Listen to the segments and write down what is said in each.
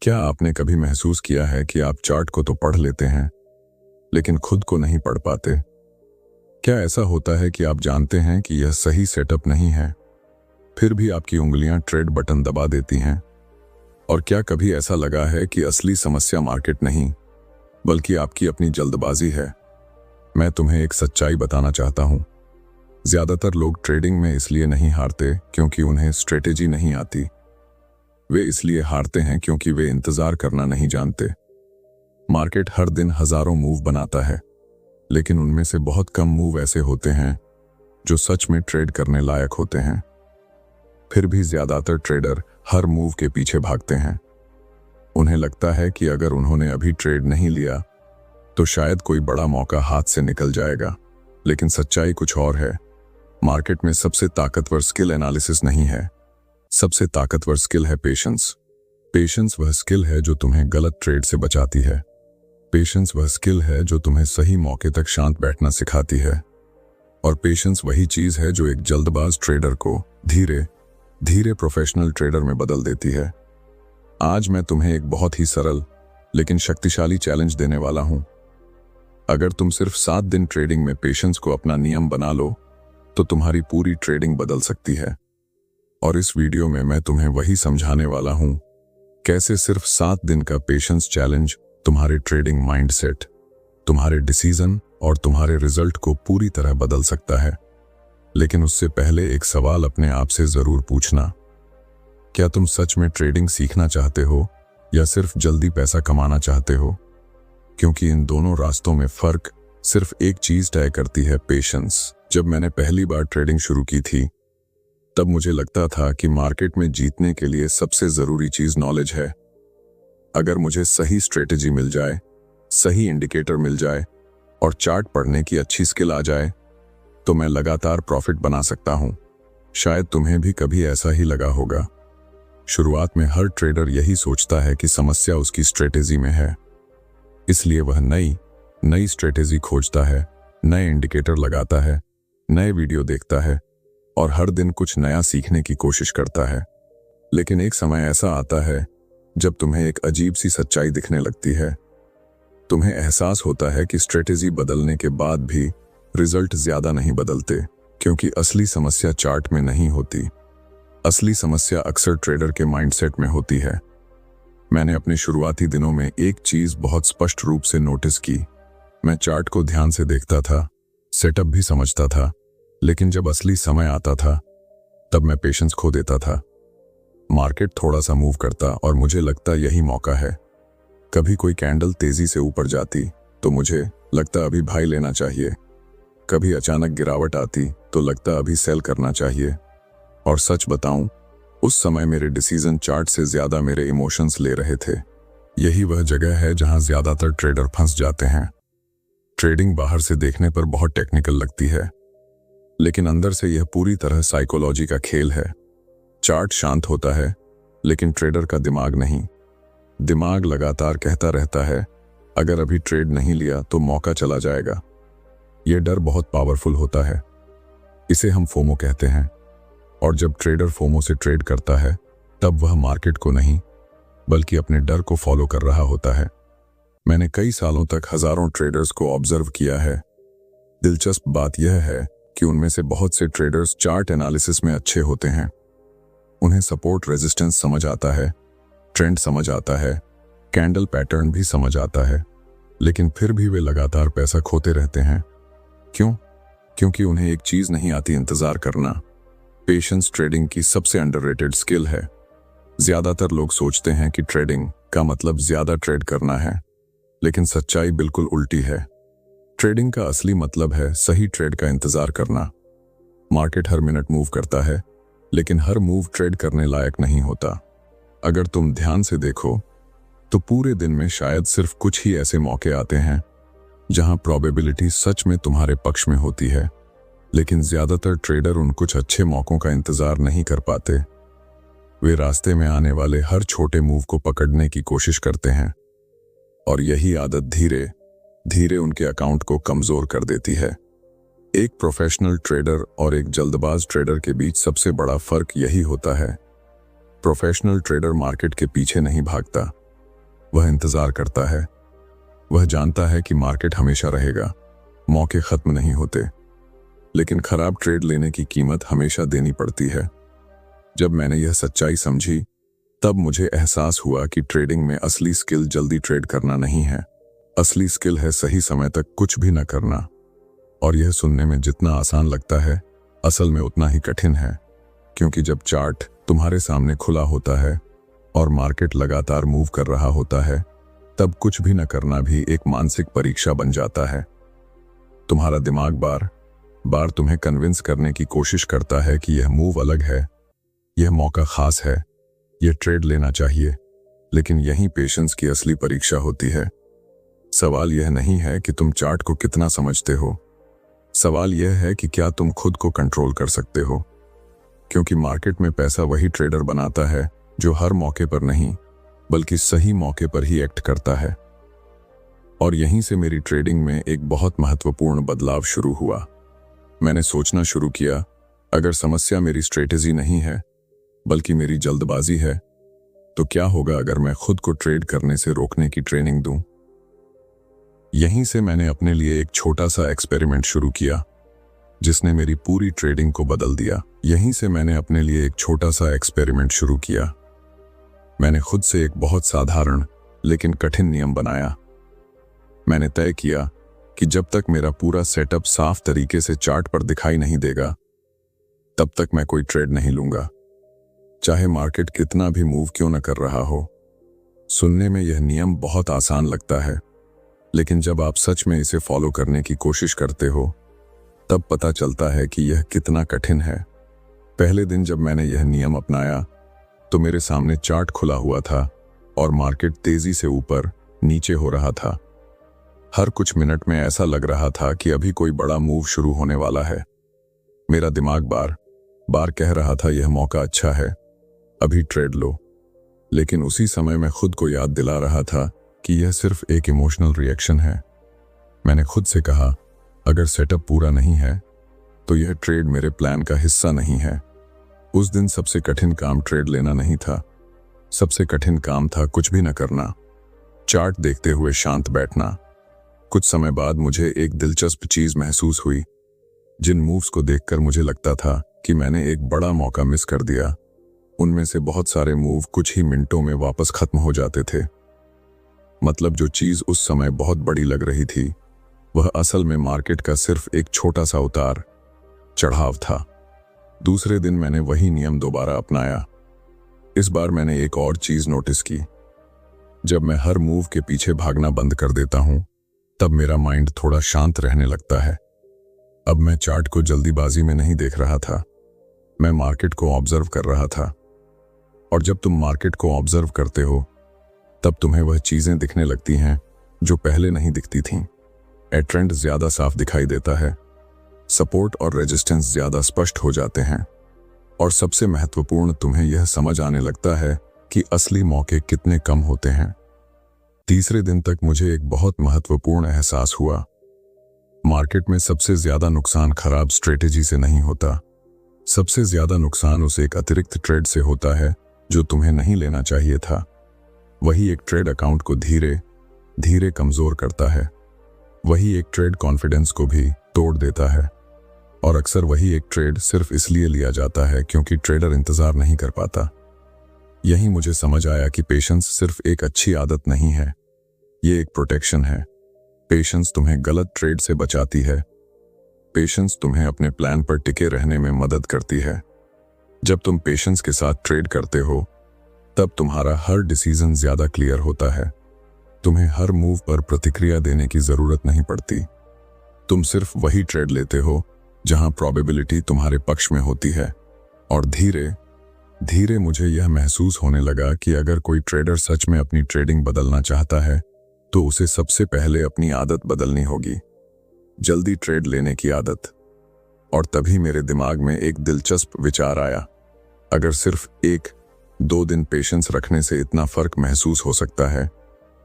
क्या आपने कभी महसूस किया है कि आप चार्ट को तो पढ़ लेते हैं लेकिन खुद को नहीं पढ़ पाते? क्या ऐसा होता है कि आप जानते हैं कि यह सही सेटअप नहीं है, फिर भी आपकी उंगलियां ट्रेड बटन दबा देती हैं? और क्या कभी ऐसा लगा है कि असली समस्या मार्केट नहीं बल्कि आपकी अपनी जल्दबाजी है? मैं तुम्हें एक सच्चाई बताना चाहता हूं। ज्यादातर लोग ट्रेडिंग में इसलिए नहीं हारते क्योंकि उन्हें स्ट्रेटेजी नहीं आती। वे इसलिए हारते हैं क्योंकि वे इंतजार करना नहीं जानते। मार्केट हर दिन हजारों मूव बनाता है, लेकिन उनमें से बहुत कम मूव ऐसे होते हैं जो सच में ट्रेड करने लायक होते हैं। फिर भी ज्यादातर ट्रेडर हर मूव के पीछे भागते हैं। उन्हें लगता है कि अगर उन्होंने अभी ट्रेड नहीं लिया तो शायद कोई बड़ा मौका हाथ से निकल जाएगा, लेकिन सच्चाई कुछ और है। मार्केट में सबसे ताकतवर स्किल एनालिसिस नहीं है, सबसे ताकतवर स्किल है पेशेंस। पेशेंस वह स्किल है जो तुम्हें गलत ट्रेड से बचाती है। पेशेंस वह स्किल है जो तुम्हें सही मौके तक शांत बैठना सिखाती है। और पेशेंस वही चीज है जो एक जल्दबाज ट्रेडर को धीरे धीरे प्रोफेशनल ट्रेडर में बदल देती है। आज मैं तुम्हें एक बहुत ही सरल लेकिन शक्तिशाली चैलेंज देने वाला हूं। अगर तुम सिर्फ 7 दिन ट्रेडिंग में पेशेंस को अपना नियम बना लो तो तुम्हारी पूरी ट्रेडिंग बदल सकती है। और इस वीडियो में मैं तुम्हें वही समझाने वाला हूं, कैसे सिर्फ 7 दिन का पेशेंस चैलेंज तुम्हारे ट्रेडिंग माइंडसेट, तुम्हारे डिसीजन और तुम्हारे रिजल्ट को पूरी तरह बदल सकता है। लेकिन उससे पहले एक सवाल अपने आप से जरूर पूछना, क्या तुम सच में ट्रेडिंग सीखना चाहते हो या सिर्फ जल्दी पैसा कमाना चाहते हो? क्योंकि इन दोनों रास्तों में फर्क सिर्फ एक चीज तय करती है, पेशेंस। जब मैंने पहली बार ट्रेडिंग शुरू की थी तब मुझे लगता था कि मार्केट में जीतने के लिए सबसे जरूरी चीज नॉलेज है। अगर मुझे सही स्ट्रेटेजी मिल जाए, सही इंडिकेटर मिल जाए और चार्ट पढ़ने की अच्छी स्किल आ जाए तो मैं लगातार प्रॉफिट बना सकता हूं। शायद तुम्हें भी कभी ऐसा ही लगा होगा। शुरुआत में हर ट्रेडर यही सोचता है कि समस्या उसकी स्ट्रेटेजी में है, इसलिए वह नई स्ट्रेटेजी खोजता है, नए इंडिकेटर लगाता है, नए वीडियो देखता है और हर दिन कुछ नया सीखने की कोशिश करता है। लेकिन एक समय ऐसा आता है जब तुम्हें एक अजीब सी सच्चाई दिखने लगती है। तुम्हें एहसास होता है कि स्ट्रेटेजी बदलने के बाद भी रिजल्ट ज्यादा नहीं बदलते, क्योंकि असली समस्या चार्ट में नहीं होती। असली समस्या अक्सर ट्रेडर के माइंडसेट में होती है। मैंने अपने शुरुआती दिनों में एक चीज बहुत स्पष्ट रूप से नोटिस की। मैं चार्ट को ध्यान से देखता था, सेटअप भी समझता था, लेकिन जब असली समय आता था तब मैं पेशेंस खो देता था। मार्केट थोड़ा सा मूव करता और मुझे लगता यही मौका है। कभी कोई कैंडल तेजी से ऊपर जाती तो मुझे लगता अभी बाय लेना चाहिए। कभी अचानक गिरावट आती तो लगता अभी सेल करना चाहिए। और सच बताऊं, उस समय मेरे डिसीजन चार्ट से ज्यादा मेरे इमोशंस ले रहे थे। यही वह जगह है जहां ज्यादातर ट्रेडर फंस जाते हैं। ट्रेडिंग बाहर से देखने पर बहुत टेक्निकल लगती है, लेकिन अंदर से यह पूरी तरह साइकोलॉजी का खेल है। चार्ट शांत होता है, लेकिन ट्रेडर का दिमाग नहीं। दिमाग लगातार कहता रहता है, अगर अभी ट्रेड नहीं लिया तो मौका चला जाएगा। यह डर बहुत पावरफुल होता है, इसे हम फोमो कहते हैं। और जब ट्रेडर फोमो से ट्रेड करता है तब वह मार्केट को नहीं बल्कि अपने डर को फॉलो कर रहा होता है। मैंने कई सालों तक हजारों ट्रेडर्स को ऑब्जर्व किया है। दिलचस्प बात यह है कि उनमें से बहुत से ट्रेडर्स चार्ट एनालिसिस में अच्छे होते हैं। उन्हें सपोर्ट रेजिस्टेंस समझ आता है, ट्रेंड समझ आता है, कैंडल पैटर्न भी समझ आता है, लेकिन फिर भी वे लगातार पैसा खोते रहते हैं। क्यों? क्योंकि उन्हें एक चीज नहीं आती, इंतजार करना। पेशेंस ट्रेडिंग की सबसे अंडररेटेड स्किल है। ज्यादातर लोग सोचते हैं कि ट्रेडिंग का मतलब ज्यादा ट्रेड करना है, लेकिन सच्चाई बिल्कुल उल्टी है। ट्रेडिंग का असली मतलब है सही ट्रेड का इंतजार करना। मार्केट हर मिनट मूव करता है, लेकिन हर मूव ट्रेड करने लायक नहीं होता। अगर तुम ध्यान से देखो तो पूरे दिन में शायद सिर्फ कुछ ही ऐसे मौके आते हैं जहां प्रोबेबिलिटी सच में तुम्हारे पक्ष में होती है, लेकिन ज्यादातर ट्रेडर उन कुछ अच्छे मौकों का इंतजार नहीं कर पाते। वे रास्ते में आने वाले हर छोटे मूव को पकड़ने की कोशिश करते हैं, और यही आदत धीरे धीरे उनके अकाउंट को कमजोर कर देती है। एक प्रोफेशनल ट्रेडर और एक जल्दबाज ट्रेडर के बीच सबसे बड़ा फर्क यही होता है। प्रोफेशनल ट्रेडर मार्केट के पीछे नहीं भागता, वह इंतजार करता है। वह जानता है कि मार्केट हमेशा रहेगा, मौके खत्म नहीं होते, लेकिन खराब ट्रेड लेने की कीमत हमेशा देनी पड़ती है। जब मैंने यह सच्चाई समझी, तब मुझे एहसास हुआ कि ट्रेडिंग में असली स्किल जल्दी ट्रेड करना नहीं है। असली स्किल है सही समय तक कुछ भी न करना। और यह सुनने में जितना आसान लगता है, असल में उतना ही कठिन है, क्योंकि जब चार्ट तुम्हारे सामने खुला होता है और मार्केट लगातार मूव कर रहा होता है, तब कुछ भी न करना भी एक मानसिक परीक्षा बन जाता है। तुम्हारा दिमाग बार बार तुम्हें कन्विंस करने की कोशिश करता है कि यह मूव अलग है, यह मौका खास है, यह ट्रेड लेना चाहिए। लेकिन यही पेशेंस की असली परीक्षा होती है। सवाल यह नहीं है कि तुम चार्ट को कितना समझते हो, सवाल यह है कि क्या तुम खुद को कंट्रोल कर सकते हो। क्योंकि मार्केट में पैसा वही ट्रेडर बनाता है जो हर मौके पर नहीं, बल्कि सही मौके पर ही एक्ट करता है। और यहीं से मेरी ट्रेडिंग में एक बहुत महत्वपूर्ण बदलाव शुरू हुआ। मैंने सोचना शुरू किया, अगर समस्या मेरी स्ट्रेटेजी नहीं है, बल्कि मेरी जल्दबाजी है, तो क्या होगा अगर मैं खुद को ट्रेड करने से रोकने की ट्रेनिंग दूं। यहीं से मैंने अपने लिए एक छोटा सा एक्सपेरिमेंट शुरू किया, जिसने मेरी पूरी ट्रेडिंग को बदल दिया। यहीं से मैंने अपने लिए एक छोटा सा एक्सपेरिमेंट शुरू किया। मैंने खुद से एक बहुत साधारण लेकिन कठिन नियम बनाया। मैंने तय किया कि जब तक मेरा पूरा सेटअप साफ तरीके से चार्ट पर दिखाई नहीं देगा, तब तक मैं कोई ट्रेड नहीं लूंगा, चाहे मार्केट कितना भी मूव क्यों न कर रहा हो। सुनने में यह नियम बहुत आसान लगता है, लेकिन जब आप सच में इसे फॉलो करने की कोशिश करते हो, तब पता चलता है कि यह कितना कठिन है। पहले दिन जब मैंने यह नियम अपनाया, तो मेरे सामने चार्ट खुला हुआ था और मार्केट तेजी से ऊपर नीचे हो रहा था। हर कुछ मिनट में ऐसा लग रहा था कि अभी कोई बड़ा मूव शुरू होने वाला है। मेरा दिमाग बार बार कह रहा था, यह मौका अच्छा है, अभी ट्रेड लो। लेकिन उसी समय मैं खुद को याद दिला रहा था कि यह सिर्फ एक इमोशनल रिएक्शन है। मैंने खुद से कहा, अगर सेटअप पूरा नहीं है, तो यह ट्रेड मेरे प्लान का हिस्सा नहीं है। उस दिन सबसे कठिन काम ट्रेड लेना नहीं था, सबसे कठिन काम था कुछ भी न करना, चार्ट देखते हुए शांत बैठना। कुछ समय बाद मुझे एक दिलचस्प चीज महसूस हुई। जिन मूव्स को देखकर मुझे लगता था कि मैंने एक बड़ा मौका मिस कर दिया, उनमें से बहुत सारे मूव कुछ ही मिनटों में वापस खत्म हो जाते थे। मतलब जो चीज उस समय बहुत बड़ी लग रही थी, वह असल में मार्केट का सिर्फ एक छोटा सा उतार चढ़ाव था। दूसरे दिन मैंने वही नियम दोबारा अपनाया। इस बार मैंने एक और चीज नोटिस की। जब मैं हर मूव के पीछे भागना बंद कर देता हूं, तब मेरा माइंड थोड़ा शांत रहने लगता है। अब मैं चार्ट को जल्दीबाजी में नहीं देख रहा था, मैं मार्केट को ऑब्जर्व कर रहा था। और जब तुम मार्केट को ऑब्जर्व करते हो, तब तुम्हें वह चीजें दिखने लगती हैं जो पहले नहीं दिखती थीं। ट्रेंड ज्यादा साफ दिखाई देता है, सपोर्ट और रेजिस्टेंस ज्यादा स्पष्ट हो जाते हैं, और सबसे महत्वपूर्ण, तुम्हें यह समझ आने लगता है कि असली मौके कितने कम होते हैं। तीसरे दिन तक मुझे एक बहुत महत्वपूर्ण एहसास हुआ। मार्केट में सबसे ज्यादा नुकसान खराब स्ट्रेटेजी से नहीं होता, सबसे ज्यादा नुकसान उस एक अतिरिक्त ट्रेड से होता है जो तुम्हें नहीं लेना चाहिए था। वही एक ट्रेड अकाउंट को धीरे धीरे कमजोर करता है, वही एक ट्रेड कॉन्फिडेंस को भी तोड़ देता है, और अक्सर वही एक ट्रेड सिर्फ इसलिए लिया जाता है क्योंकि ट्रेडर इंतजार नहीं कर पाता। यही मुझे समझ आया कि पेशेंस सिर्फ एक अच्छी आदत नहीं है, ये एक प्रोटेक्शन है। पेशेंस तुम्हें गलत ट्रेड से बचाती है, पेशेंस तुम्हें अपने प्लान पर टिके रहने में मदद करती है। जब तुम पेशेंस के साथ ट्रेड करते हो, तब तुम्हारा हर डिसीजन ज्यादा क्लियर होता है। तुम्हें हर मूव पर प्रतिक्रिया देने की जरूरत नहीं पड़ती। तुम सिर्फ वही ट्रेड लेते हो जहां प्रोबेबिलिटी तुम्हारे पक्ष में होती है। और धीरे धीरे मुझे यह महसूस होने लगा कि अगर कोई ट्रेडर सच में अपनी ट्रेडिंग बदलना चाहता है, तो उसे सबसे पहले अपनी आदत बदलनी होगी, जल्दी ट्रेड लेने की आदत। और तभी मेरे दिमाग में एक दिलचस्प विचार आया, अगर सिर्फ 1-2 दिन पेशेंस रखने से इतना फर्क महसूस हो सकता है,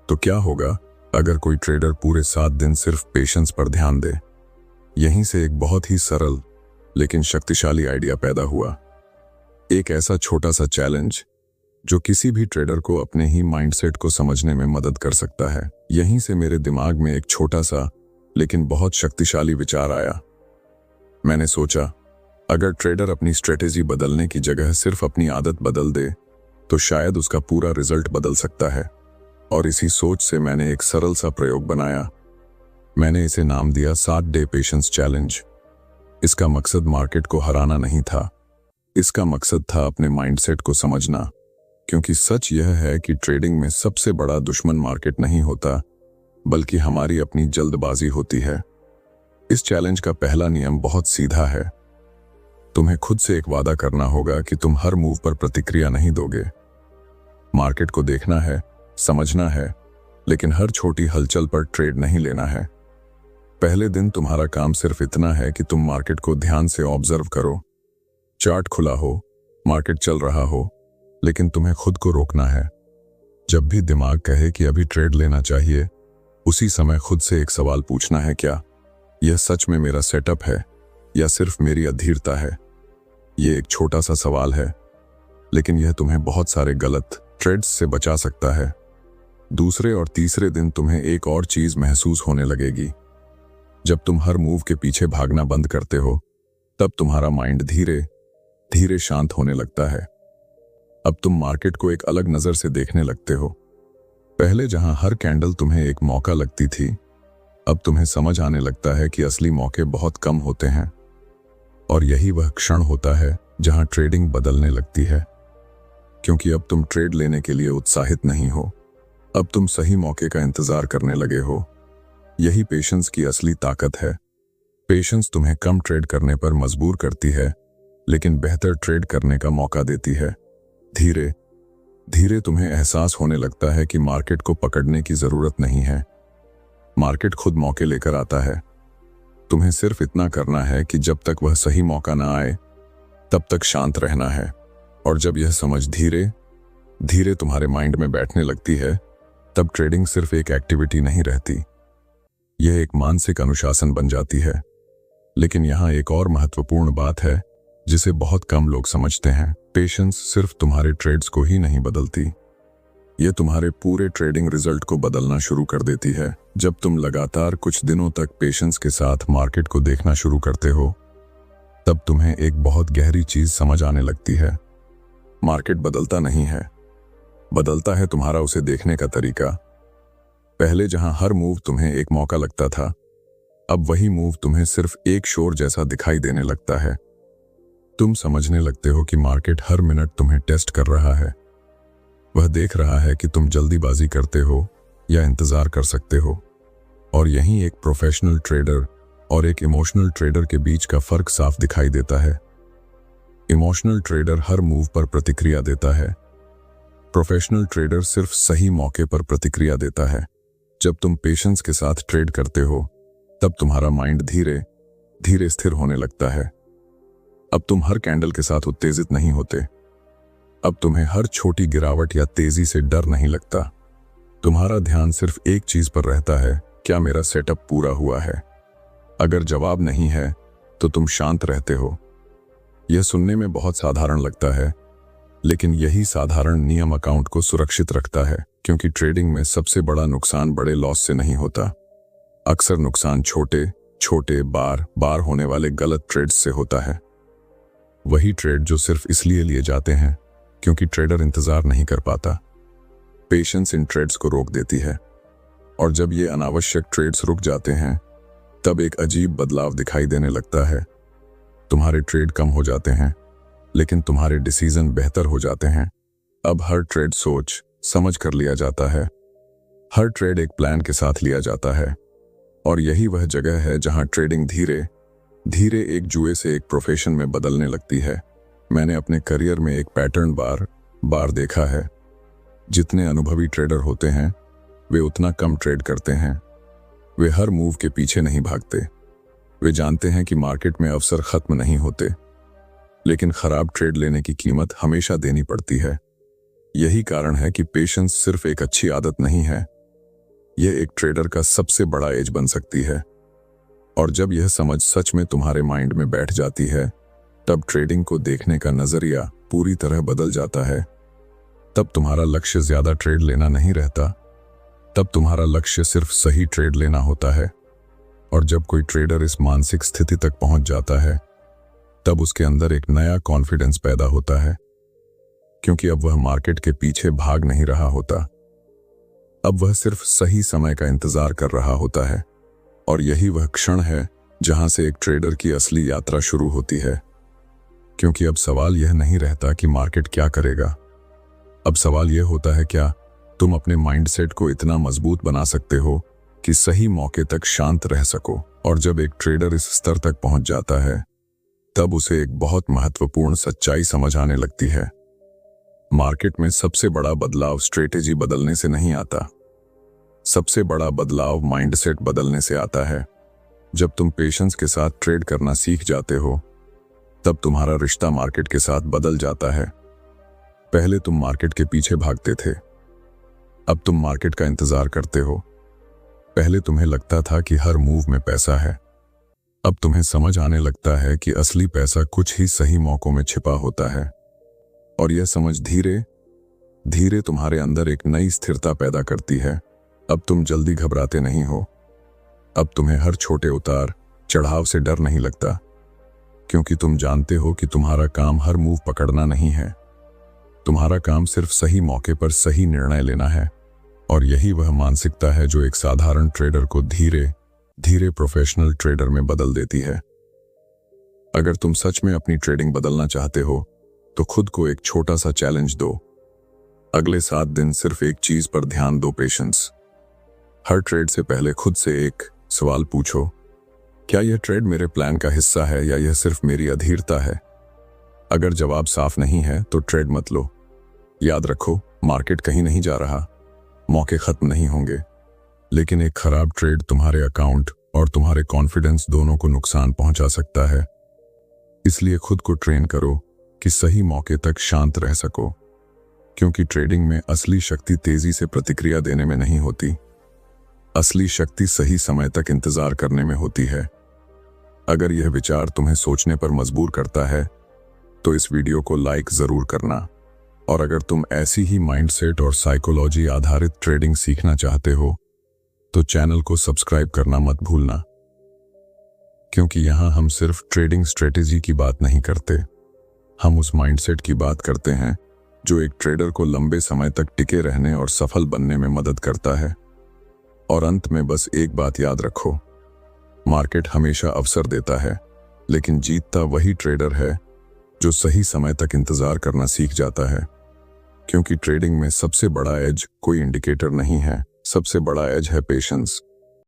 तो क्या होगा अगर कोई ट्रेडर पूरे 7 दिन सिर्फ पेशेंस पर ध्यान दे। यहीं से एक बहुत ही सरल लेकिन शक्तिशाली आइडिया पैदा हुआ। एक ऐसा छोटा सा चैलेंज जो किसी भी ट्रेडर को अपने ही माइंडसेट को समझने में मदद कर सकता है। यहीं से मेरे दिमाग में एक छोटा सा लेकिन बहुत शक्तिशाली विचार आया। मैंने सोचा, अगर ट्रेडर अपनी स्ट्रेटेजी बदलने की जगह सिर्फ अपनी आदत बदल दे तो शायद उसका पूरा रिजल्ट बदल सकता है। और इसी सोच से मैंने एक सरल सा प्रयोग बनाया। मैंने इसे नाम दिया 7 डे पेशेंस चैलेंज। इसका मकसद मार्केट को हराना नहीं था, इसका मकसद था अपने माइंडसेट को समझना। क्योंकि सच यह है कि ट्रेडिंग में सबसे बड़ा दुश्मन मार्केट नहीं होता, बल्कि हमारी अपनी जल्दबाजी होती है। इस चैलेंज का पहला नियम बहुत सीधा है। तुम्हें खुद से एक वादा करना होगा कि तुम हर मूव पर प्रतिक्रिया नहीं दोगे। मार्केट को देखना है, समझना है, लेकिन हर छोटी हलचल पर ट्रेड नहीं लेना है। पहले दिन तुम्हारा काम सिर्फ इतना है कि तुम मार्केट को ध्यान से ऑब्जर्व करो। चार्ट खुला हो, मार्केट चल रहा हो, लेकिन तुम्हें खुद को रोकना है। जब भी दिमाग कहे कि अभी ट्रेड लेना चाहिए, उसी समय खुद से एक सवाल पूछना है, क्या यह सच में मेरा सेटअप है या सिर्फ मेरी अधीरता है? यह एक छोटा सा सवाल है, लेकिन यह तुम्हें बहुत सारे गलत ट्रेड्स से बचा सकता है। दूसरे और तीसरे दिन तुम्हें एक और चीज महसूस होने लगेगी। जब तुम हर मूव के पीछे भागना बंद करते हो, तब तुम्हारा माइंड धीरे धीरे शांत होने लगता है। अब तुम मार्केट को एक अलग नजर से देखने लगते हो। पहले जहां हर कैंडल तुम्हें एक मौका लगती थी, अब तुम्हें समझ आने लगता है कि असली मौके बहुत कम होते हैं। और यही वह क्षण होता है जहां ट्रेडिंग बदलने लगती है। क्योंकि अब तुम ट्रेड लेने के लिए उत्साहित नहीं हो, अब तुम सही मौके का इंतजार करने लगे हो। यही पेशेंस की असली ताकत है। पेशेंस तुम्हें कम ट्रेड करने पर मजबूर करती है, लेकिन बेहतर ट्रेड करने का मौका देती है। धीरे धीरे तुम्हें एहसास होने लगता है कि मार्केट को पकड़ने की जरूरत नहीं है, मार्केट खुद मौके लेकर आता है। तुम्हें सिर्फ इतना करना है कि जब तक वह सही मौका ना आए, तब तक शांत रहना है। और जब यह समझ धीरे धीरे तुम्हारे माइंड में बैठने लगती है, तब ट्रेडिंग सिर्फ एक एक्टिविटी नहीं रहती, यह एक मानसिक अनुशासन बन जाती है। लेकिन यहां एक और महत्वपूर्ण बात है जिसे बहुत कम लोग समझते हैं। पेशेंस सिर्फ तुम्हारे ट्रेड्स को ही नहीं बदलती, यह तुम्हारे पूरे ट्रेडिंग रिजल्ट को बदलना शुरू कर देती है। जब तुम लगातार कुछ दिनों तक पेशेंस के साथ मार्केट को देखना शुरू करते हो, तब तुम्हें एक बहुत गहरी चीज समझ आने लगती है। मार्केट बदलता नहीं है, बदलता है तुम्हारा उसे देखने का तरीका। पहले जहां हर मूव तुम्हें एक मौका लगता था, अब वही मूव तुम्हें सिर्फ एक शोर जैसा दिखाई देने लगता है। तुम समझने लगते हो कि मार्केट हर मिनट तुम्हें टेस्ट कर रहा है। वह देख रहा है कि तुम जल्दीबाजी करते हो या इंतजार कर सकते हो। और यहीं एक प्रोफेशनल ट्रेडर और एक इमोशनल ट्रेडर के बीच का फर्क साफ दिखाई देता है। इमोशनल ट्रेडर हर मूव पर प्रतिक्रिया देता है, प्रोफेशनल ट्रेडर सिर्फ सही मौके पर प्रतिक्रिया देता है। जब तुम पेशेंस के साथ ट्रेड करते हो, तब तुम्हारा माइंड धीरे धीरे स्थिर होने लगता है। अब तुम हर कैंडल के साथ उत्तेजित नहीं होते, अब तुम्हें हर छोटी गिरावट या तेजी से डर नहीं लगता। तुम्हारा ध्यान सिर्फ एक चीज पर रहता है, क्या मेरा सेटअप पूरा हुआ है? अगर जवाब नहीं है तो तुम शांत रहते हो। यह सुनने में बहुत साधारण लगता है, लेकिन यही साधारण नियम अकाउंट को सुरक्षित रखता है। क्योंकि ट्रेडिंग में सबसे बड़ा नुकसान बड़े लॉस से नहीं होता, अक्सर नुकसान छोटे छोटे बार बार होने वाले गलत ट्रेड्स से होता है। वही ट्रेड जो सिर्फ इसलिए लिए जाते हैं क्योंकि ट्रेडर इंतजार नहीं कर पाता। पेशेंस इन ट्रेड्स को रोक देती है, और जब ये अनावश्यक ट्रेड्स रुक जाते हैं, तब एक अजीब बदलाव दिखाई देने लगता है। तुम्हारे ट्रेड कम हो जाते हैं, लेकिन तुम्हारे डिसीजन बेहतर हो जाते हैं। अब हर ट्रेड सोच समझ कर लिया जाता है, हर ट्रेड एक प्लान के साथ लिया जाता है। और यही वह जगह है जहां ट्रेडिंग धीरे धीरे एक जुए से एक प्रोफेशन में बदलने लगती है। मैंने अपने करियर में एक पैटर्न बार बार देखा है। जितने अनुभवी ट्रेडर होते हैं, वे उतना कम ट्रेड करते हैं। वे हर मूव के पीछे नहीं भागते। वे जानते हैं कि मार्केट में अवसर खत्म नहीं होते, लेकिन खराब ट्रेड लेने की कीमत हमेशा देनी पड़ती है। यही कारण है कि पेशेंस सिर्फ एक अच्छी आदत नहीं है, यह एक ट्रेडर का सबसे बड़ा एज बन सकती है। और जब यह समझ सच में तुम्हारे माइंड में बैठ जाती है, तब ट्रेडिंग को देखने का नजरिया पूरी तरह बदल जाता है। तब तुम्हारा लक्ष्य ज्यादा ट्रेड लेना नहीं रहता। तब तुम्हारा लक्ष्य सिर्फ सही ट्रेड लेना होता है। और जब कोई ट्रेडर इस मानसिक स्थिति तक पहुंच जाता है, तब उसके अंदर एक नया कॉन्फिडेंस पैदा होता है, क्योंकि अब वह मार्केट के पीछे भाग नहीं रहा होता। अब वह सिर्फ सही समय का इंतजार कर रहा होता है। और यही वह क्षण है जहां से एक ट्रेडर की असली यात्रा शुरू होती है। क्योंकि अब सवाल यह नहीं रहता कि मार्केट क्या करेगा। अब सवाल यह होता है, क्या तुम अपने माइंडसेट को इतना मजबूत बना सकते हो कि सही मौके तक शांत रह सको। और जब एक ट्रेडर इस स्तर तक पहुंच जाता है, तब उसे एक बहुत महत्वपूर्ण सच्चाई समझ आने लगती है। मार्केट में सबसे बड़ा बदलाव स्ट्रेटेजी बदलने से नहीं आता। सबसे बड़ा बदलाव माइंडसेट बदलने से आता है। जब तुम पेशेंस के साथ ट्रेड करना सीख जाते हो, तब तुम्हारा रिश्ता मार्केट के साथ बदल जाता है। पहले तुम मार्केट के पीछे भागते थे, अब तुम मार्केट का इंतजार करते हो। पहले तुम्हें लगता था कि हर मूव में पैसा है, अब तुम्हें समझ आने लगता है कि असली पैसा कुछ ही सही मौकों में छिपा होता है। और यह समझ धीरे धीरे तुम्हारे अंदर एक नई स्थिरता पैदा करती है। अब तुम जल्दी घबराते नहीं हो। अब तुम्हें हर छोटे उतार चढ़ाव से डर नहीं लगता, क्योंकि तुम जानते हो कि तुम्हारा काम हर मूव पकड़ना नहीं है। तुम्हारा काम सिर्फ सही मौके पर सही निर्णय लेना है। और यही वह मानसिकता है जो एक साधारण ट्रेडर को धीरे धीरे प्रोफेशनल ट्रेडर में बदल देती है। अगर तुम सच में अपनी ट्रेडिंग बदलना चाहते हो, तो खुद को एक छोटा सा चैलेंज दो। अगले 7 दिन सिर्फ एक चीज पर ध्यान दो, पेशेंस। हर ट्रेड से पहले खुद से एक सवाल पूछो, क्या यह ट्रेड मेरे प्लान का हिस्सा है या यह सिर्फ मेरी अधीरता है? अगर जवाब साफ नहीं है तो ट्रेड मत लो। याद रखो, मार्केट कहीं नहीं जा रहा, मौके खत्म नहीं होंगे, लेकिन एक खराब ट्रेड तुम्हारे अकाउंट और तुम्हारे कॉन्फिडेंस दोनों को नुकसान पहुंचा सकता है। इसलिए खुद को ट्रेन करो कि सही मौके तक शांत रह सको, क्योंकि ट्रेडिंग में असली शक्ति तेजी से प्रतिक्रिया देने में नहीं होती। असली शक्ति सही समय तक इंतजार करने में होती है। अगर यह विचार तुम्हें सोचने पर मजबूर करता है, तो इस वीडियो को लाइक जरूर करना। और अगर तुम ऐसी ही माइंडसेट और साइकोलॉजी आधारित ट्रेडिंग सीखना चाहते हो, तो चैनल को सब्सक्राइब करना मत भूलना, क्योंकि यहां हम सिर्फ ट्रेडिंग स्ट्रेटेजी की बात नहीं करते, हम उस माइंडसेट की बात करते हैं जो एक ट्रेडर को लंबे समय तक टिके रहने और सफल बनने में मदद करता है। और अंत में बस एक बात याद रखो, मार्केट हमेशा अवसर देता है, लेकिन जीतता वही ट्रेडर है जो सही समय तक इंतजार करना सीख जाता है। क्योंकि ट्रेडिंग में सबसे बड़ा एज कोई इंडिकेटर नहीं है, सबसे बड़ा एज है पेशेंस।